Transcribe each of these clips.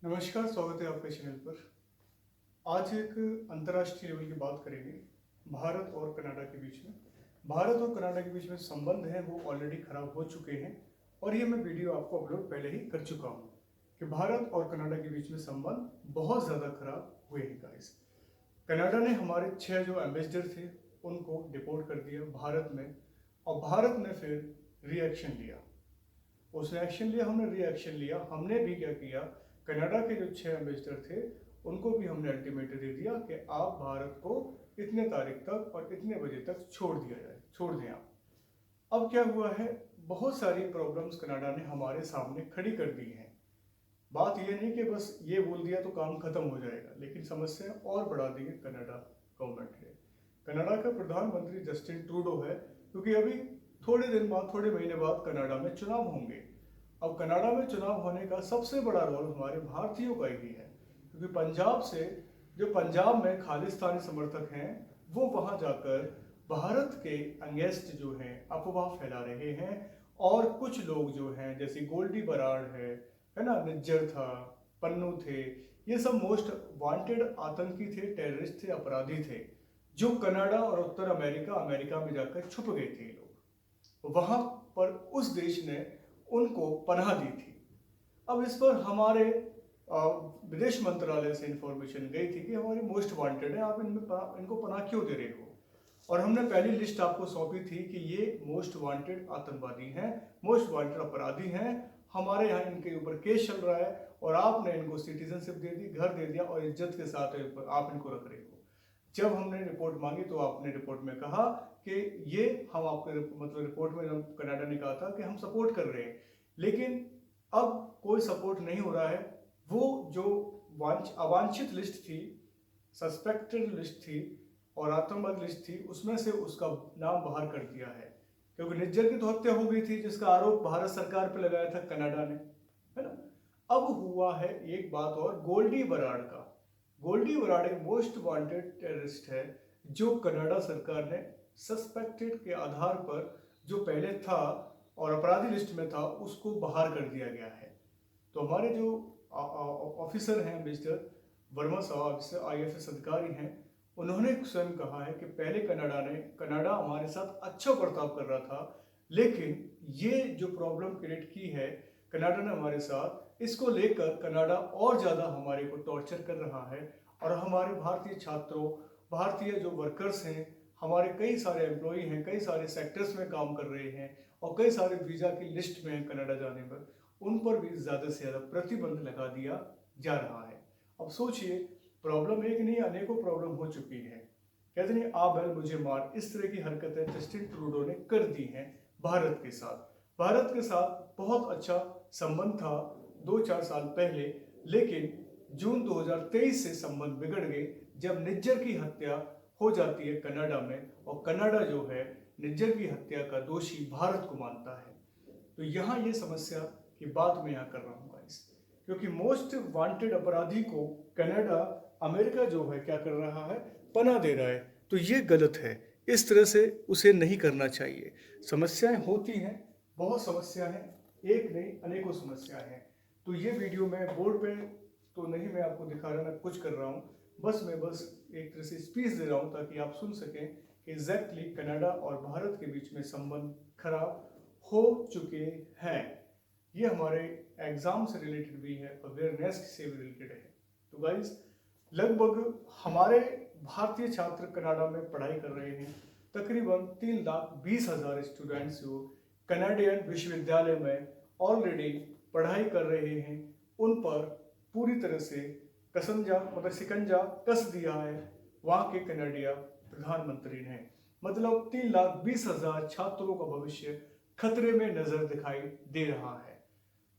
नमस्कार, स्वागत है आपके चैनल पर। आज एक अंतर्राष्ट्रीय लेवल की बात करेंगे भारत और कनाडा के बीच में। भारत और कनाडा के बीच में संबंध हैं वो ऑलरेडी खराब हो चुके हैं और ये मैं वीडियो आपको अपलोड पहले ही कर चुका हूँ कि भारत और कनाडा के बीच में संबंध बहुत ज़्यादा खराब हुए हैं गाइस। कनाडा ने हमारे 6 जो एम्बेसडर थे उनको डिपोर्ट कर दिया भारत में, और भारत ने फिर रिएक्शन लिया। उसने एक्शन लिया, हमने रिएक्शन लिया। हमने भी क्या किया, कनाडा के जो 6 एम्बेसडर थे उनको भी हमने अल्टीमेटम दे दिया कि आप भारत को इतने तारीख तक और इतने बजे तक छोड़ दें आप। अब क्या हुआ है, बहुत सारी प्रॉब्लम्स कनाडा ने हमारे सामने खड़ी कर दी हैं। बात ये नहीं कि बस ये बोल दिया तो काम खत्म हो जाएगा, लेकिन समस्या और बढ़ा दी है कनाडा गवर्नमेंट ने। कनाडा का प्रधानमंत्री जस्टिन ट्रूडो है, क्योंकि अभी थोड़े महीने बाद कनाडा में चुनाव होंगे। अब कनाडा में चुनाव होने का सबसे बड़ा रोल हमारे भारतीयों का ही है, क्योंकि पंजाब से जो पंजाब में खालिस्तानी समर्थक हैं वो वहां जाकर भारत के अगेंस्ट जो हैं अफवाह फैला रहे हैं। और कुछ लोग जो हैं जैसे गोल्डी बराड़ है ना, निज्जर था, पन्नू थे, ये सब मोस्ट वांटेड आतंकी थे, टेररिस्ट थे, अपराधी थे, जो कनाडा और उत्तर अमेरिका में जाकर छुप गए थे। लोग वहां पर उस देश ने उनको पनाह दी थी। अब इस पर हमारे विदेश मंत्रालय से इंफॉर्मेशन गई थी कि हमारी मोस्ट वांटेड है, आप इनको पनाह क्यों दे रहे हो। और हमने पहली लिस्ट आपको सौंपी थी कि ये मोस्ट वांटेड आतंकवादी हैं, मोस्ट वांटेड अपराधी हैं, हमारे यहाँ इनके ऊपर केस चल रहा है, और आपने इनको सिटीजनशिप दे दी, घर दे दिया, और इज्जत के साथ आप इनको रख रहे हो। जब हमने रिपोर्ट मांगी तो आपने रिपोर्ट में कहा कि ये हम आपके रिपोर्ट में कनाडा ने कहा था कि हम सपोर्ट कर रहे हैं, लेकिन अब कोई सपोर्ट नहीं हो रहा है। वो जो अवांछित लिस्ट थी, सस्पेक्टेड लिस्ट थी और आतंकवाद लिस्ट थी, उसमें से उसका नाम बाहर कर दिया है, क्योंकि निज्जर की तो हत्या हो गई थी जिसका आरोप भारत सरकार पर लगाया था कनाडा ने, है ना। अब हुआ है एक बात और, गोल्डी बराड़ का। गोल्डी बराड़ एक मोस्ट वांटेड टेररिस्ट है, जो कनाडा सरकार ने सस्पेक्टेड के आधार पर जो पहले था और अपराधी लिस्ट में था उसको बाहर कर दिया गया है। तो हमारे जो ऑफिसर हैं मिस्टर वर्मा साहब, IFS अधिकारी हैं, उन्होंने स्वयं कहा है कि पहले कनाडा हमारे साथ अच्छा बर्ताव कर रहा था, लेकिन ये जो प्रॉब्लम क्रिएट की है कनाडा ने हमारे साथ, इसको लेकर कनाडा और ज़्यादा हमारे को टॉर्चर कर रहा है। और हमारे भारतीय छात्रों, भारतीय जो वर्कर्स हैं, हमारे कई सारे एम्प्लॉई हैं, कई सारे सेक्टर्स में काम कर रहे हैं और कई सारे वीज़ा की लिस्ट में हैं कनाडा जाने पर, उन पर भी ज़्यादा से ज़्यादा प्रतिबंध लगा दिया जा रहा है। अब सोचिए, प्रॉब्लम एक नहीं अनेकों प्रॉब्लम हो चुकी है। कहते नहीं आ बैल मुझे मार, इस तरह की हरकतें जस्टिन ट्रूडो ने कर दी हैं भारत के साथ। भारत के साथ बहुत अच्छा संबंध था 2-4 साल पहले, लेकिन जून 2023 से संबंध बिगड़ गए जब निज्जर की हत्या हो जाती है कनाडा में, और कनाडा जो है निज्जर की हत्या का दोषी भारत को मानता है। तो यहाँ ये समस्या की बात मैं यहाँ कर रहा हूँ गाइस, क्योंकि मोस्ट वांटेड अपराधी को कनाडा, अमेरिका जो है क्या कर रहा है, पनाह दे रहा है। तो ये गलत है, इस तरह से उसे नहीं करना चाहिए। समस्याएं होती हैं, बहुत समस्या है, एक नहीं अनेकों समस्याएं हैं। तो ये वीडियो मैं बोर्ड पे तो नहीं मैं आपको दिखा रहा, मैं कुछ कर रहा हूँ, मैं बस एक तरह से स्पीच दे रहा हूँ ताकि आप सुन सकें कि एग्जैक्टली कनाडा और भारत के बीच में संबंध खराब हो चुके हैं। ये हमारे एग्जाम से रिलेटेड भी है, अवेयरनेस से भी रिलेटेड है। तो गाइस, लगभग हमारे भारतीय छात्र कनाडा में पढ़ाई कर रहे हैं। तकरीबन 3,20,000 स्टूडेंट्स जो कनाडियन विश्वविद्यालय में ऑलरेडी पढ़ाई कर रहे हैं, उन पर पूरी तरह से शिकंजा कस दिया है वहाँ के कनाडिया प्रधानमंत्री ने। मतलब 3,20,000 छात्रों का भविष्य खतरे में नजर दिखाई दे रहा है।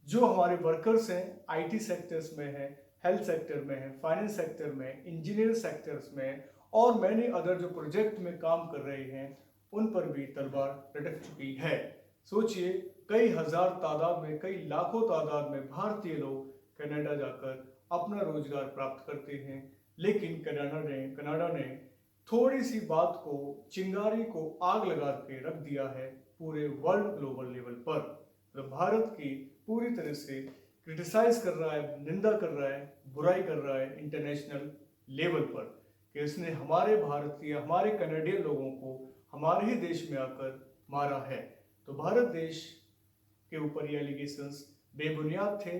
जो हमारे वर्कर्स हैं, IT सेक्टर्स में हैं, हेल्थ सेक्टर में हैं, फाइनेंस सेक्टर में, इंजीनियर सेक्टर्स में और मैनी अदर जो प्रोजेक्ट में काम कर रहे हैं, उन पर भी तलवार लटक चुकी है। सोचिए, कई हजार तादाद में, कई लाखों तादाद में भारतीय लोग कनाडा जाकर अपना रोजगार प्राप्त करते हैं, लेकिन कनाडा ने थोड़ी सी बात को, चिंगारी को आग लगा के रख दिया है पूरे वर्ल्ड ग्लोबल लेवल पर। तो भारत की पूरी तरह से क्रिटिसाइज कर रहा है, निंदा कर रहा है, बुराई कर रहा है इंटरनेशनल लेवल पर कि उसने हमारे भारतीय, हमारे कनाडियन लोगों को हमारे ही देश में आकर मारा है। तो भारत देश के ऊपर ये एलिगेशंस बेबुनियाद थे।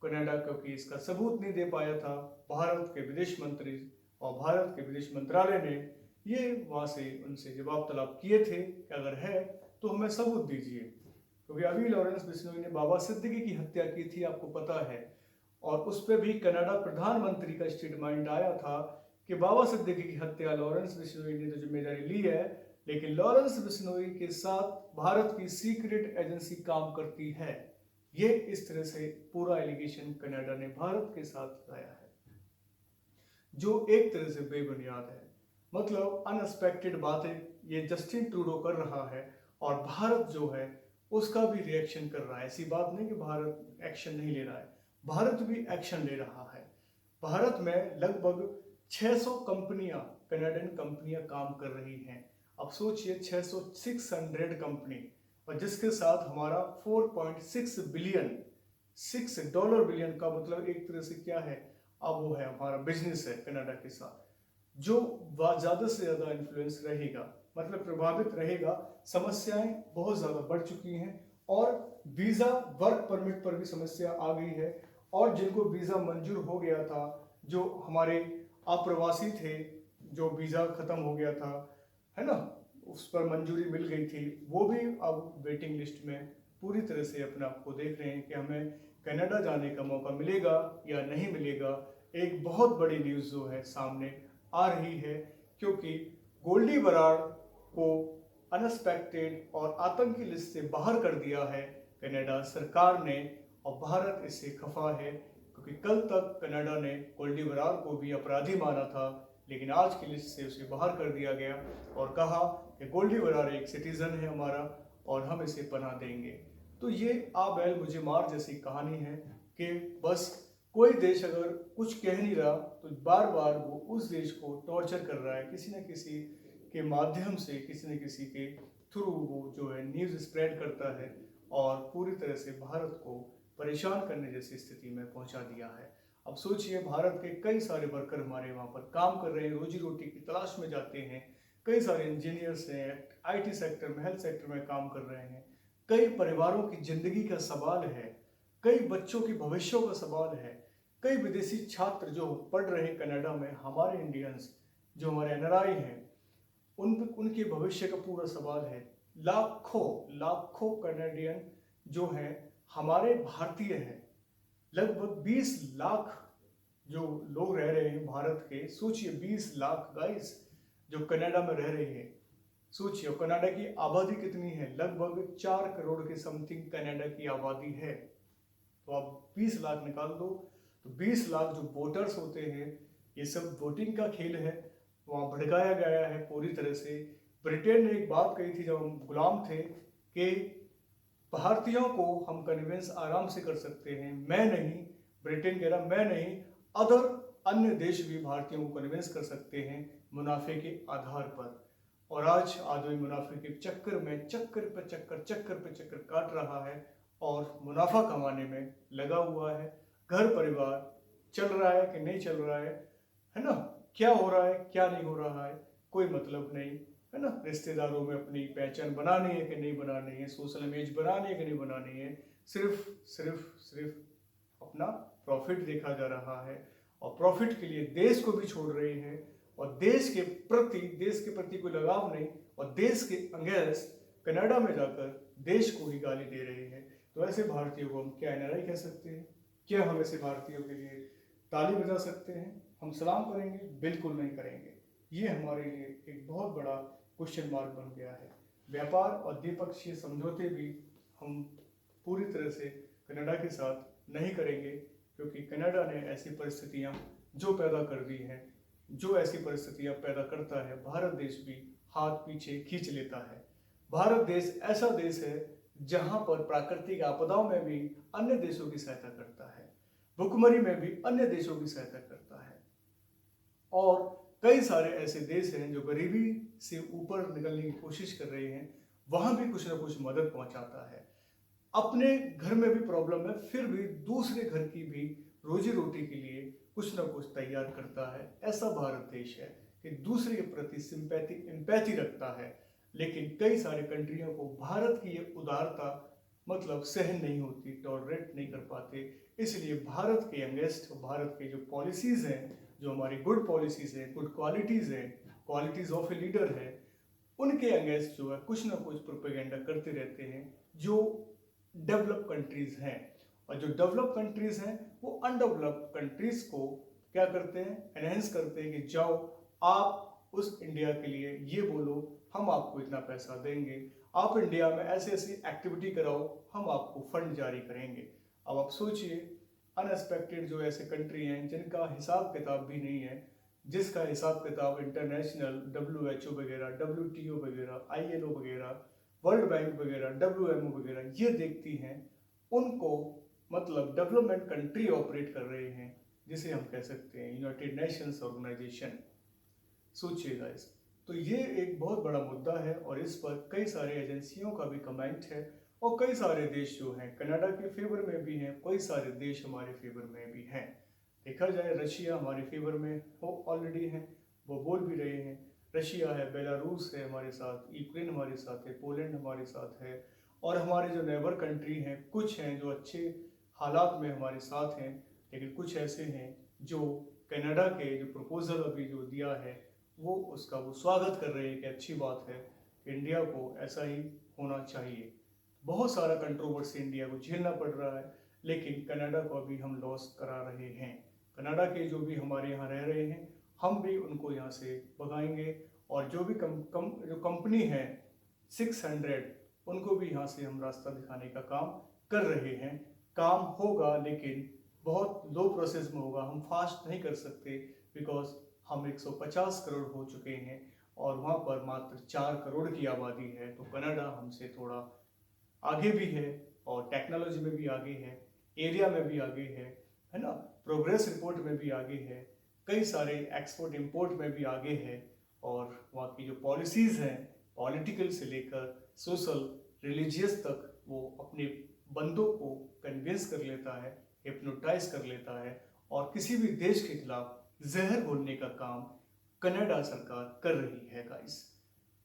कनाडा क्योंकि इसका सबूत नहीं दे पाया था, भारत के विदेश मंत्री और भारत के विदेश मंत्रालय ने ये वहाँ से उनसे जवाब तलब किए थे कि अगर है तो हमें सबूत दीजिए। क्योंकि अभी लॉरेंस बिश्नोई ने बाबा सिद्दीकी की हत्या की थी, आपको पता है, और उस पर भी कनाडा प्रधानमंत्री का स्टेटमेंट आया था कि बाबा सिद्दीकी की हत्या लॉरेंस बिश्नोई ने तो जिम्मेदारी ली है, लेकिन लॉरेंस बिश्नोई के साथ भारत की सीक्रेट एजेंसी काम करती है। ये इस तरह से पूरा एलिगेशन कनाडा ने भारत के साथ लगाया है, जो एक तरह से बेबुनियाद है। मतलब अनएक्सपेक्टेड बातें ये जस्टिन ट्रूडो कर रहा है और भारत जो है उसका भी रिएक्शन कर रहा है। ऐसी बात नहीं कि भारत एक्शन नहीं ले रहा है, भारत भी एक्शन ले रहा है। भारत में लगभग 600 कंपनियां, कनाडियन कंपनियां काम कर रही हैं। अब सोचिए 600 कंपनी, और जिसके साथ हमारा 4.6 बिलियन, $6 बिलियन का मतलब एक तरह से क्या है, अब वो है हमारा बिजनेस है कनाडा के साथ, जो ज़्यादा से ज़्यादा इन्फ्लुएंस रहेगा, मतलब प्रभावित रहेगा। समस्याएं बहुत ज़्यादा बढ़ चुकी हैं और वीज़ा वर्क परमिट पर भी समस्या आ गई है। और जिनको वीज़ा मंजूर हो गया था, जो हमारे अप्रवासी थे, जो वीज़ा ख़त्म हो गया था, है ना, उस पर मंजूरी मिल गई थी, वो भी अब वेटिंग लिस्ट में पूरी तरह से अपने आप को देख रहे हैं कि हमें कनाडा जाने का मौका मिलेगा या नहीं मिलेगा। एक बहुत बड़ी न्यूज़ जो है सामने आ रही है, क्योंकि गोल्डी बराड़ को अनएक्सपेक्टेड और आतंकी लिस्ट से बाहर कर दिया है कनाडा सरकार ने, और भारत इससे खफा है क्योंकि कल तक कनाडा ने गोल्डी बराड़ को भी अपराधी माना था, लेकिन आज की लिस्ट से उसे बाहर कर दिया गया और कहा कि गोल्डी बराड़ एक सिटीजन है हमारा और हम इसे पनाह देंगे। तो ये आ बैल मुझे मार जैसी कहानी है कि बस कोई देश अगर कुछ कह नहीं रहा तो बार बार वो उस देश को टॉर्चर कर रहा है, किसी न किसी के माध्यम से, किसी न किसी के थ्रू वो जो है न्यूज़ स्प्रेड करता है और पूरी तरह से भारत को परेशान करने जैसी स्थिति में पहुंचा दिया है। अब सोचिए, भारत के कई सारे वर्कर हमारे वहाँ पर काम कर रहे हैं, रोजी रोटी की तलाश में जाते हैं, कई सारे इंजीनियर्स हैं, IT सेक्टर में, हेल्थ सेक्टर में काम कर रहे हैं, कई परिवारों की जिंदगी का सवाल है, कई बच्चों के भविष्यों का सवाल है, कई विदेशी छात्र जो पढ़ रहे हैं कनाडा में, हमारे इंडियंस जो हमारे NRI हैं, उनके भविष्य का पूरा सवाल है। लाखों कनाडियन जो हैं हमारे भारतीय हैं, लगभग 20 लाख जो लोग रह रहे हैं भारत के। सोचिए 20 लाख गाइस जो कनाडा में रह रहे हैं। सोचिए कनाडा की आबादी कितनी है, लगभग 4 करोड़ के समथिंग कनाडा की आबादी है। तो आप 20 लाख निकाल दो, तो 20 लाख जो वोटर्स होते हैं, ये सब वोटिंग का खेल है, वहाँ भड़काया गया है पूरी तरह से। ब्रिटेन ने एक बात कही थी जब हम गुलाम थे कि भारतीयों को हम कन्विंस आराम से कर सकते हैं, मैं नहीं, ब्रिटेन कह रहा मैं नहीं, अदर अन्य देश भी भारतीयों को कन्विंस कर सकते हैं मुनाफे के आधार पर। और आज आदमी मुनाफे के चक्कर में चक्कर काट रहा है और मुनाफा कमाने में लगा हुआ है। घर परिवार चल रहा है कि नहीं चल रहा है ना, क्या हो रहा है क्या नहीं हो रहा है, कोई मतलब नहीं, है ना। रिश्तेदारों में अपनी पहचान बनानी है कि नहीं बनानी है, सोशल इमेज बनानी है कि नहीं बनानी है, सिर्फ अपना प्रॉफिट देखा जा रहा है और प्रॉफिट के लिए देश को भी छोड़ रहे हैं और देश के प्रति कोई लगाव नहीं, और देश के अगेंस्ट कनाडा में जाकर देश को ही गाली दे रहे हैं। तो ऐसे भारतीयों को हम क्या NRI कह सकते हैं? क्या हम ऐसे भारतीयों के लिए ताली बजा सकते हैं, हम सलाम करेंगे? बिल्कुल नहीं करेंगे। ये हमारे लिए एक बहुत बड़ा क्वेश्चन मार्क बन गया है। व्यापार और द्विपक्षीय समझौते भी हम पूरी तरह से कनाडा के साथ नहीं करेंगे, क्योंकि कनाडा ने ऐसी परिस्थितियां जो पैदा कर दी हैं, जो ऐसी परिस्थितियां पैदा करता है, भारत देश भी हाथ पीछे खींच लेता है। भारत देश ऐसा देश है जहां पर प्राकृतिक आपदाओं में भी अन्य देशों की सहायता करता है, भुखमरी में भी अन्य देशों की सहायता करता है, और कई सारे ऐसे देश हैं जो गरीबी से ऊपर निकलने की कोशिश कर रहे हैं, वहां भी कुछ ना कुछ मदद पहुंचाता है। अपने घर में भी प्रॉब्लम है, फिर भी दूसरे घर की भी रोजी रोटी के लिए कुछ ना कुछ तैयार करता है। ऐसा भारत देश है कि दूसरे के प्रति सिंपैथी एम्पैथी रखता है। लेकिन कई सारे कंट्रियों को भारत की ये उदारता मतलब सहन नहीं होती, टॉलरेट नहीं कर पाते। इसलिए भारत के अगेंस्ट, भारत के जो पॉलिसीज़ हैं, जो हमारी गुड पॉलिसीज़ हैं, गुड क्वालिटीज़ हैं, क्वालिटीज़ ऑफ ए लीडर है, उनके अगेंस्ट जो है कुछ ना कुछ प्रोपेगेंडा करते रहते हैं जो डेवलप कंट्रीज़ हैं। और जो डेवलप कंट्रीज़ हैं वो अनडेवलप कंट्रीज़ को क्या करते हैं, एनहेंस करते हैं कि जाओ आप उस इंडिया के लिए ये बोलो, हम आपको इतना पैसा देंगे, आप इंडिया में ऐसी ऐसी एक्टिविटी कराओ, हम आपको फंड जारी करेंगे। अब आप सोचिए, अनएक्सपेक्टेड जो ऐसे कंट्री हैं जिनका हिसाब किताब भी नहीं है, जिसका हिसाब किताब इंटरनेशनल WHO वगैरह, WTO वगैरह, ILO वगैरह, वर्ल्ड बैंक वगैरह, WMO वगैरह ये देखती हैं, उनको मतलब डेवलपमेंट कंट्री ऑपरेट कर रहे हैं, जिसे हम कह सकते हैं यूनाइटेड नेशंस ऑर्गेनाइजेशन। सोचिएगा इस, तो ये एक बहुत बड़ा मुद्दा है और इस पर कई सारे एजेंसियों का भी कमेंट है और कई सारे देश जो हैं कनाडा के फेवर में भी हैं, कई सारे देश हमारे फेवर में भी हैं। देखा जाए रशिया हमारे फेवर में वो ऑलरेडी हैं, वो बोल भी रहे हैं। रशिया है, बेलारूस है हमारे साथ, यूक्रेन हमारे साथ है, पोलैंड हमारे साथ है, और हमारे जो नेबर कंट्री हैं कुछ हैं जो अच्छे हालात में हमारे साथ हैं, लेकिन कुछ ऐसे हैं जो कनाडा के जो प्रपोजल अभी जो दिया है वो उसका वो स्वागत कर रहे हैं कि अच्छी बात है कि इंडिया को ऐसा ही होना चाहिए। बहुत सारा कंट्रोवर्सी इंडिया को झेलना पड़ रहा है, लेकिन कनाडा को अभी हम लॉस करा रहे हैं। कनाडा के जो भी हमारे यहाँ रह रहे हैं हम भी उनको यहाँ से भगाएंगे, और जो भी जो कंपनी है 600 उनको भी यहाँ से हम रास्ता दिखाने का काम कर रहे हैं। काम होगा लेकिन बहुत लो प्रोसेस में होगा, हम फास्ट नहीं कर सकते, बिकॉज हम 150 करोड़ हो चुके हैं और वहाँ पर मात्र 4 करोड़ की आबादी है। तो कनाडा हमसे थोड़ा आगे भी है और टेक्नोलॉजी में भी आगे है, एरिया में भी आगे है ना, प्रोग्रेस रिपोर्ट में भी आगे है, कई सारे एक्सपोर्ट इंपोर्ट में भी आगे है। और वहाँ की जो पॉलिसीज़ हैं, पॉलिटिकल से लेकर सोशल रिलीजियस तक, वो अपने बंदों को कन्विंस कर लेता है, हिप्नोटाइज कर लेता है, और किसी भी देश के खिलाफ जहर घोलने का काम कनाडा सरकार कर रही है गाइस।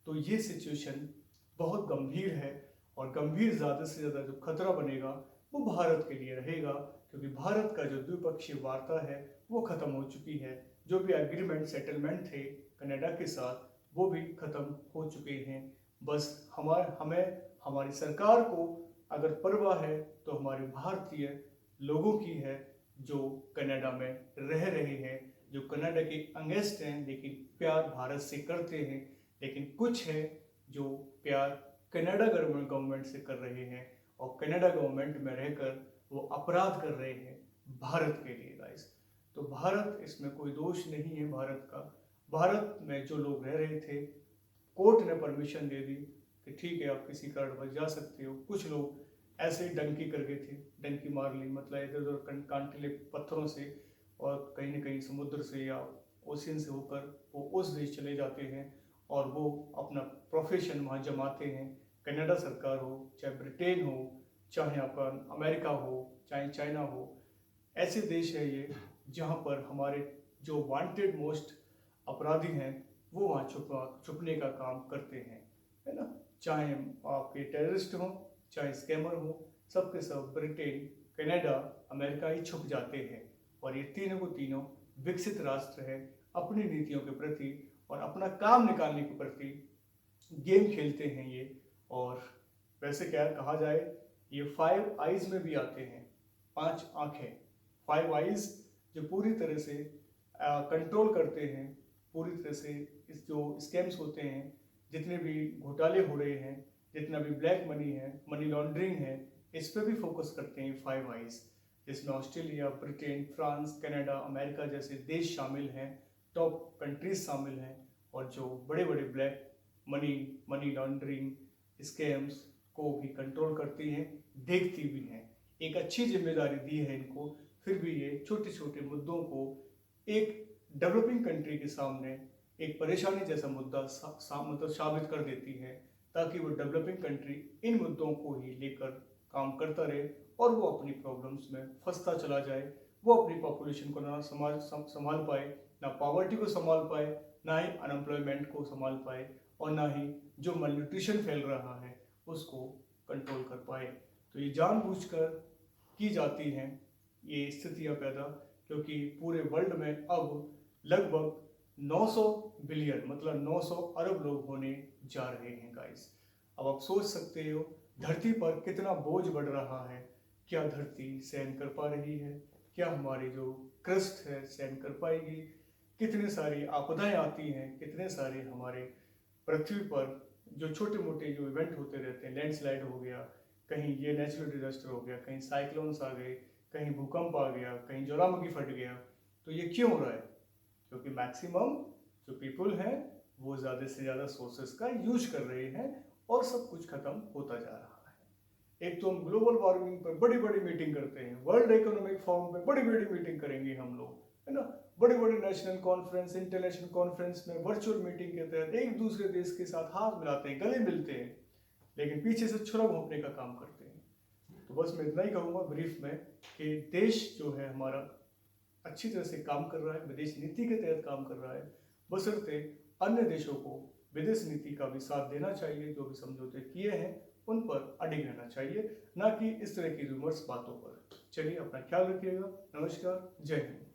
तो ये सिचुएशन बहुत गंभीर है, और गंभीर ज़्यादा से ज़्यादा जो खतरा बनेगा वो भारत के लिए रहेगा, क्योंकि भारत का जो द्विपक्षीय वार्ता है वो ख़त्म हो चुकी है। जो भी एग्रीमेंट सेटलमेंट थे कनाडा के साथ वो भी ख़त्म हो चुके हैं। बस हमें हमारी सरकार को अगर परवाह है तो हमारे भारतीय लोगों की है, जो कनाडा में रह रहे हैं, जो कनाडा के अगेंस्ट हैं लेकिन प्यार भारत से करते हैं। लेकिन कुछ है जो प्यार कनाडा गवर्नमेंट से कर रहे हैं, और कनाडा गवर्नमेंट में रहकर वो अपराध कर रहे हैं भारत के लिए गाइस। तो भारत, इसमें कोई दोष नहीं है भारत का। भारत में जो लोग रह रहे थे, कोर्ट ने परमिशन दे दी कि ठीक है आप किसी कारण बच जा सकते हो। कुछ लोग ऐसे ही डंकी कर गए थे, डंकी मार ली, मतलब इधर उधर कांटिले पत्थरों से और कहीं न कहीं समुद्र से या ओशियन से होकर वो उस देश चले जाते हैं और वो अपना प्रोफेशन वहाँ जमाते हैं। कनाडा सरकार हो, चाहे ब्रिटेन हो, चाहे आपका अमेरिका हो, चाहे चाइना हो, ऐसे देश है ये जहाँ पर हमारे जो वांटेड मोस्ट अपराधी हैं वो वहाँ छुपने का काम करते हैं, है ना। चाहे आपके टेररिस्ट हों, चाहे स्कैमर हो, सबके सब ब्रिटेन, कनाडा, अमेरिका ही छुप जाते हैं। और ये तीनों को तीनों विकसित राष्ट्र है, अपनी नीतियों के प्रति और अपना काम निकालने के प्रति गेम खेलते हैं ये। और वैसे क्या कहा जाए, ये 5 आइज में भी आते हैं, 5 आँखें, 5 आइज, जो पूरी तरह से कंट्रोल करते हैं, पूरी तरह से इस जो स्कैम्स होते हैं, जितने भी घोटाले हो रहे हैं, जितना भी ब्लैक मनी है, मनी लॉन्ड्रिंग है, इस पर भी फोकस करते हैं 5 आइज, जिसमें Australia, Britain, France, Canada, America जैसे देश शामिल हैं, टॉप कंट्रीज शामिल हैं, और जो बड़े बड़े ब्लैक मनी लॉन्ड्रिंग स्कैम्स को भी कंट्रोल करती हैं, देखती भी हैं। एक अच्छी जिम्मेदारी दी है इनको, फिर भी ये छोटे छोटे मुद्दों को एक डेवलपिंग कंट्री के सामने एक परेशानी जैसा मुद्दा मतलब साबित कर देती है, ताकि वो डेवलपिंग कंट्री इन मुद्दों को ही लेकर काम करता रहे और वो अपनी प्रॉब्लम्स में फंसता चला जाए, वो अपनी पॉपुलेशन को ना संभाल पाए, ना पॉवर्टी को संभाल पाए, ना ही अनएम्प्लॉयमेंट को संभाल पाए, और ना ही जो मलन्यूट्रिशन फैल रहा है उसको कंट्रोल कर पाए। तो ये जानबूझकर की जाती हैं ये स्थितियाँ पैदा, क्योंकि पूरे वर्ल्ड में अब लगभग 900 बिलियन मतलब 900 अरब लोग होने जा रहे हैं गाइस। अब आप सोच सकते हो धरती पर कितना बोझ बढ़ रहा है। क्या धरती सहन कर पा रही है? क्या हमारी जो क्रस्ट है सहन कर पाएगी? कितने सारी आपदाएं आती हैं, कितने सारे हमारे पृथ्वी पर जो छोटे मोटे जो इवेंट होते रहते हैं, लैंडस्लाइड हो गया, कहीं ये नेचुरल डिजास्टर हो गया, कहीं साइक्लोन्स आ गए, कहीं भूकंप आ गया, कहीं ज्वालामुखी फट गया। तो ये क्यों हो रहा है? क्योंकि मैक्सिमम जो पीपल हैं वो ज़्यादा से ज़्यादा सोर्सेस का यूज कर रहे हैं और सब कुछ खत्म होता जा रहा है। एक तो हम ग्लोबल वार्मिंग पर बड़ी बड़ी मीटिंग करते हैं, वर्ल्ड इकोनॉमिक फोरम पे बड़ी बड़ी मीटिंग करेंगे हम लोग, है ना, बड़े बड़े नेशनल कॉन्फ्रेंस, इंटरनेशनल कॉन्फ्रेंस में वर्चुअल मीटिंग के तहत एक दूसरे देश के साथ हाथ मिलाते हैं, गले मिलते हैं, लेकिन पीछे से छुरा घोंपने का काम करते हैं। तो बस मैं इतना ही कहूँगा ब्रीफ में कि देश जो है हमारा अच्छी तरह से काम कर रहा है, विदेश नीति के तहत काम कर रहा है, बशर्ते अन्य देशों को विदेश नीति का भी साथ देना चाहिए। जो भी समझौते किए हैं उन पर अडिग रहना चाहिए, ना कि इस तरह की रूमर्स बातों पर। चलिए अपना ख्याल रखिएगा। नमस्कार, जय हिंद।